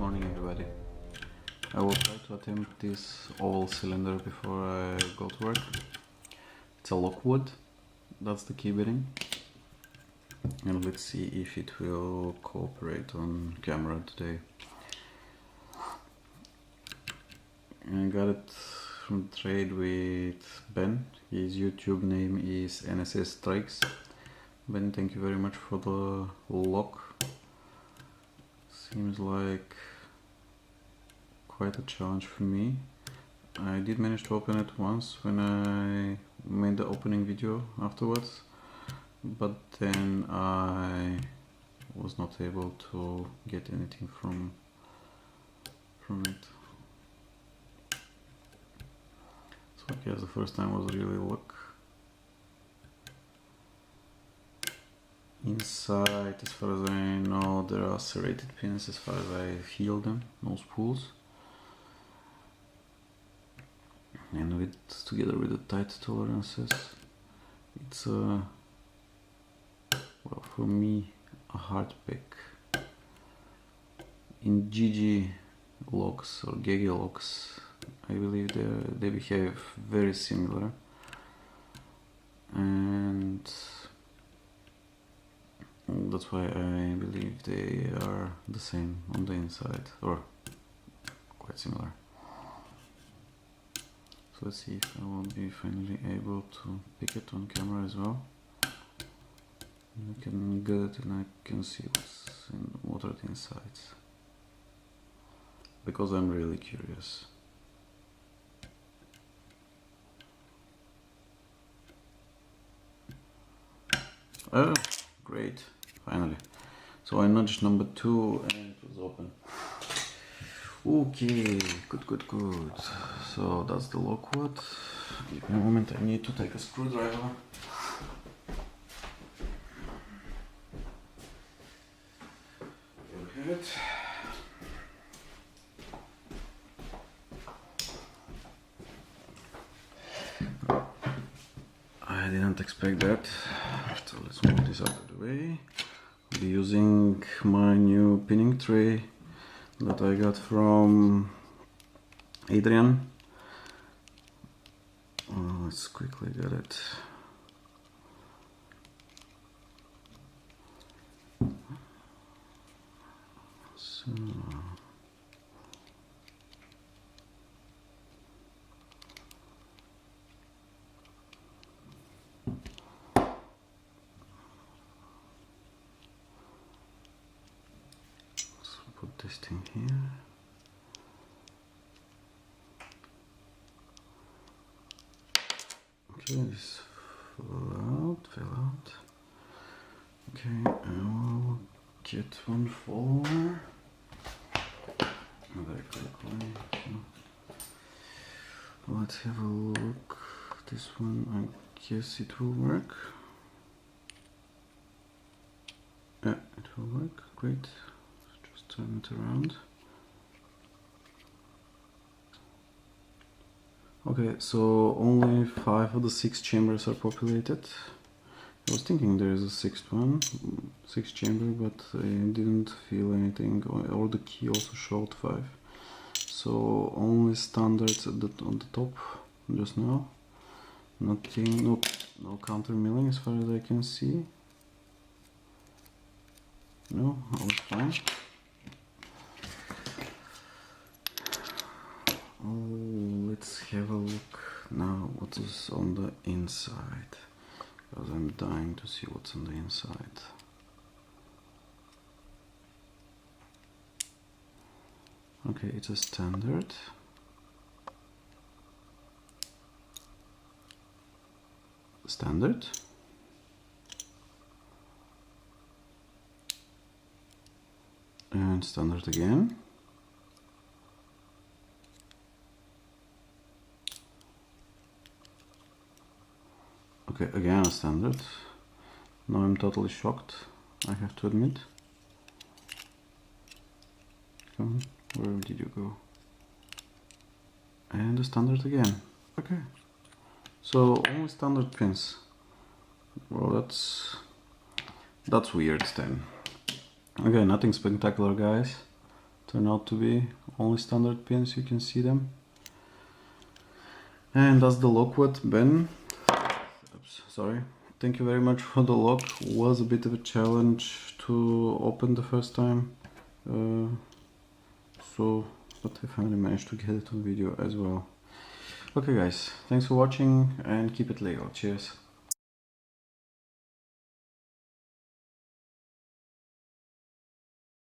morning everybody. I will try to attempt this oval cylinder before I go to work. It's a Lockwood, that's the key bearing. And let's see if it will cooperate on camera today. I got it from trade with Ben. His YouTube name is NSS Trigz. Ben, thank you very much for the lock. Seems like quite a challenge for me. I did manage to open it once when I made the opening video afterwards, but then I was not able to get anything from it. So I guess the first time was really luck. Inside, as far as I know, there are serrated pins as far as I feel them, no spools. And with, together with the tight tolerances, it's well, for me, a hard pick. In GG locks or GG locks, I believe they behave very similar, and that's why I believe they are the same on the inside, or quite similar. So let's see if I will be finally able to pick it on camera as well. I can get it and I can see what are the insides, because I'm really curious. Oh, great, finally. So I nudged number 2 and it was open. Okay, good. So that's the Lockwood. Give me a moment, I need to take a screwdriver. Go ahead. I didn't expect that, so let's move this out of the way. I'll be using my new pinning tray that I got from Adrian. Let's quickly get it. So put this thing here. Okay, this fell out. Okay, I will get one follower very quickly. Let's have a look. This one, I guess it will work. Yeah, it will work. Great. Just turn it around. Okay, so only 5 of the 6 chambers are populated. I was thinking there is a 6th one, 6th chamber, but I didn't feel anything, or the key also showed 5. So only standards on the top just now. Nothing, no counter milling as far as I can see. No, all fine. Oh, let's have a look now what is on the inside, because I'm dying to see what's on the inside. Okay, it's a standard. Standard. And standard again. Okay, again a standard. Now I'm totally shocked, I have to admit. Come on, where did you go? And a standard again. Okay. So only standard pins. Well, that's weird then. Okay, nothing spectacular, guys. turn out to be only standard pins, you can see them. And that's the Lockwood bin. Oops, sorry. Thank you very much for the lock. Was a bit of a challenge to open the first time. But I finally managed to get it on video as well. Okay guys, thanks for watching and keep it legal. Cheers.